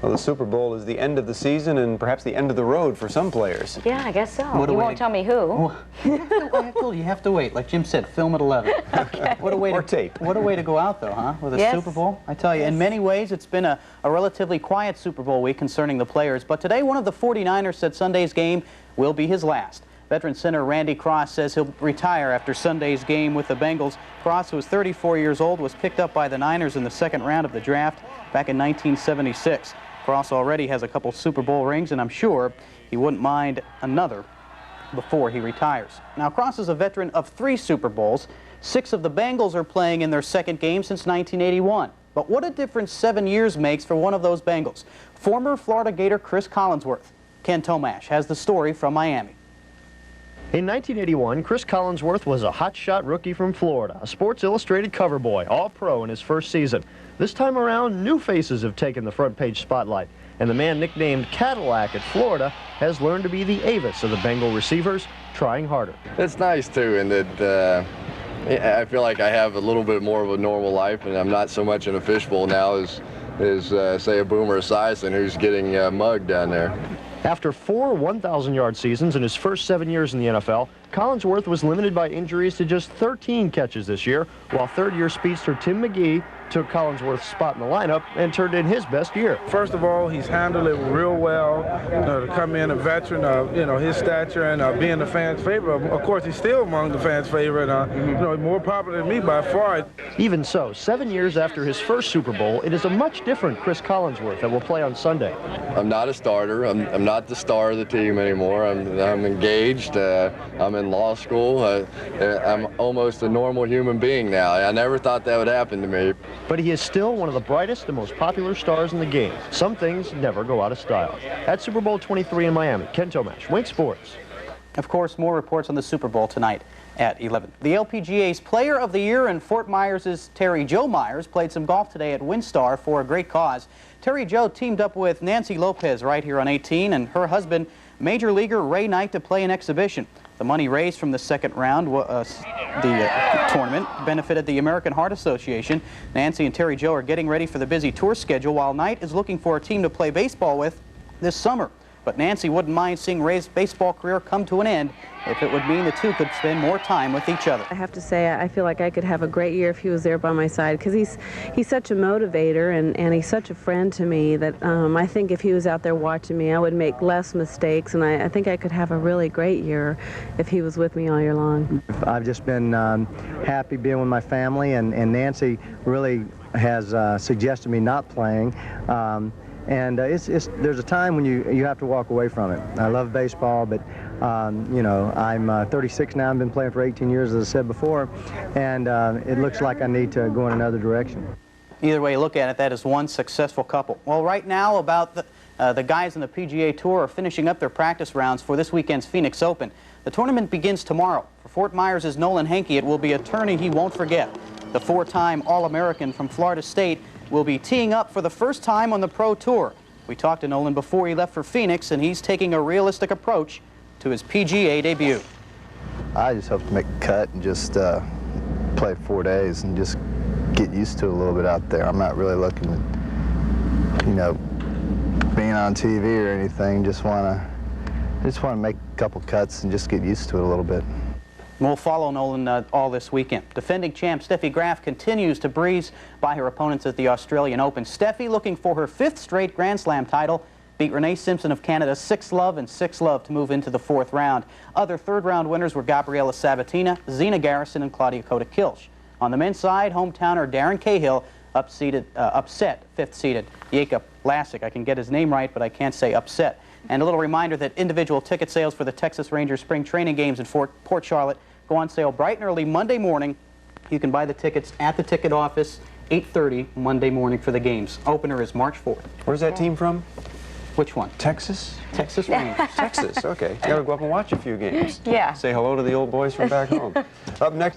Well, the Super Bowl is the end of the season and perhaps the end of the road for some players. Yeah, I guess so. You won't tell me who. You have to wait. Like Jim said, film at 11. Okay. What a way or to, tape. What a way to go out, though, huh? With a Yes. Super Bowl. I tell you, in many ways, it's been a relatively quiet Super Bowl week concerning the players. But today, one of the 49ers said Sunday's game will be his last. Veteran center Randy Cross says he'll retire after Sunday's game with the Bengals. Cross, who was 34 years old, was picked up by the Niners in the second round of the draft back in 1976. Cross already has a couple Super Bowl rings, and I'm sure he wouldn't mind another before he retires. Now, Cross is a veteran of 3 Super Bowls. 6 of the Bengals are playing in their second game since 1981. But what a difference 7 years makes for one of those Bengals. Former Florida Gator Chris Collinsworth. Ken Tomash has the story from Miami. In 1981, Chris Collinsworth was a hotshot rookie from Florida, a Sports Illustrated cover boy, all-pro in his first season. This time around, new faces have taken the front page spotlight, and the man nicknamed Cadillac at Florida has learned to be the Avis of the Bengal receivers, trying harder. It's nice, too, in that I feel like I have a little bit more of a normal life, and I'm not so much in a fishbowl now as say, a Boomer Esiason who's getting mugged down there. After 4 1,000-yard seasons in his first 7 years in the NFL, Collinsworth was limited by injuries to just 13 catches this year, while third-year speedster Tim McGee took Collinsworth's spot in the lineup and turned in his best year. First of all, he's handled it real well. To come in a veteran of his stature and being the fans' favorite. Of course, he's still among the fans' favorite. More popular than me by far. Even so, 7 years after his first Super Bowl, it is a much different Chris Collinsworth that will play on Sunday. I'm not a starter. I'm not the star of the team anymore. I'm engaged. I'm in law school. I'm almost a normal human being now. I never thought that would happen to me. But he is still one of the brightest and most popular stars in the game. Some things never go out of style. At Super Bowl 23 in Miami, Ken Tomash, Wink Sports. Of course, more reports on the Super Bowl tonight at 11. The LPGA's Player of the Year in Fort Myers' Terry Joe Myers played some golf today at WinStar for a great cause. Terry Joe teamed up with Nancy Lopez right here on 18 and her husband, Major Leaguer Ray Knight, to play an exhibition. The money raised from the second round, the tournament, benefited the American Heart Association. Nancy and Terry Joe are getting ready for the busy tour schedule, while Knight is looking for a team to play baseball with this summer. But Nancy wouldn't mind seeing Ray's baseball career come to an end if it would mean the two could spend more time with each other. I have to say, I feel like I could have a great year if he was there by my side, because he's such a motivator and he's such a friend to me that I think if he was out there watching me, I would make less mistakes, and I think I could have a really great year if he was with me all year long. I've just been happy being with my family, and Nancy really has suggested me not playing. There's a time when you have to walk away from it. I love baseball, but I'm 36 now. I've been playing for 18 years, as I said before, and it looks like I need to go in another direction. Either way you look at it, that is one successful couple. Well, right now, about the guys in the PGA Tour are finishing up their practice rounds for this weekend's Phoenix Open. The tournament begins tomorrow. For Fort Myers' Nolan Henke, it will be a tourney he won't forget. The 4-time All-American from Florida State will be teeing up for the first time on the Pro Tour. We talked to Nolan before he left for Phoenix, and he's taking a realistic approach to his PGA debut. I just hope to make a cut and just play 4 days and just get used to it a little bit out there. I'm not really looking at, being on TV or anything. Just want to make a couple cuts and just get used to it a little bit. We'll follow Nolan all this weekend. Defending champ Steffi Graf continues to breeze by her opponents at the Australian Open. Steffi, looking for her 5th straight Grand Slam title, beat Renee Simpson of Canada 6-love and 6-love to move into the 4th round. Other 3rd-round winners were Gabriela Sabatina, Zina Garrison, and Claudia Kota-Kilsch. On the men's side, hometowner Darren Cahill upset 5th-seeded Jakob Lasik. I can get his name right, but I can't say upset. And a little reminder that individual ticket sales for the Texas Rangers spring training games in Port Charlotte go on sale bright and early Monday morning. You can buy the tickets at the ticket office, 8:30 Monday morning for the games. Opener is March 4th. Where's that team from? Which one? Texas? Texas Rangers. Texas, okay. You gotta go up and watch a few games. Yeah. Say hello to the old boys from back home. Up next.